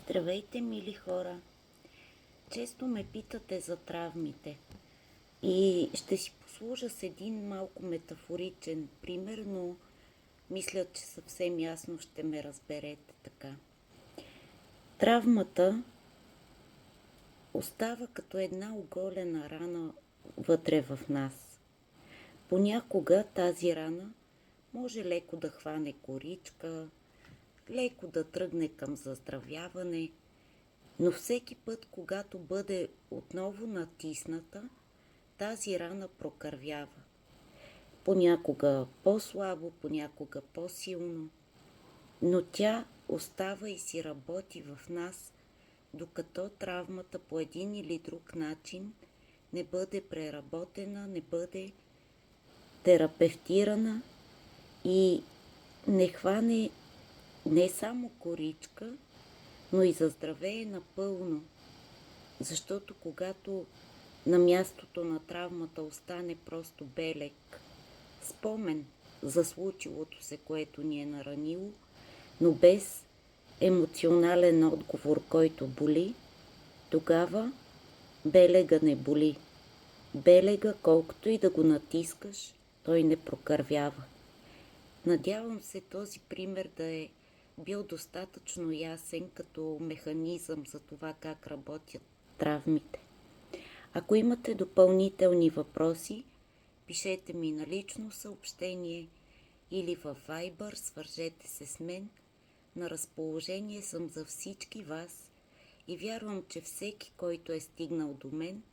Здравейте, мили хора! Често ме питате за травмите и ще си послужа с един малко метафоричен пример, но мисля, че съвсем ясно ще ме разберете така. Травмата остава като една оголена рана вътре в нас. Понякога тази рана може леко да хване коричка, леко да тръгне към заздравяване, но всеки път, когато бъде отново натисната, тази рана прокървява. Понякога по-слабо, понякога по-силно, но тя остава и си работи в нас, докато травмата по един или друг начин не бъде преработена, не бъде терапевтирана и не хване не само коричка, но и заздравее напълно. Защото когато на мястото на травмата остане просто белег, спомен за случилото се, което ни е наранило, но без емоционален отговор, който боли, тогава белега не боли. Белега, колкото и да го натискаш, той не прокървява. Надявам се този пример да е бил достатъчно ясен като механизъм за това как работят травмите. Ако имате допълнителни въпроси, пишете ми на лично съобщение или във Viber, свържете се с мен. На разположение съм за всички вас и вярвам, че всеки, който е стигнал до мен,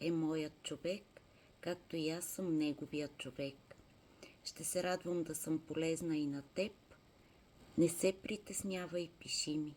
е моят човек, както и аз съм неговият човек. Ще се радвам да съм полезна и на теб. Не се притеснявай, пиши ми.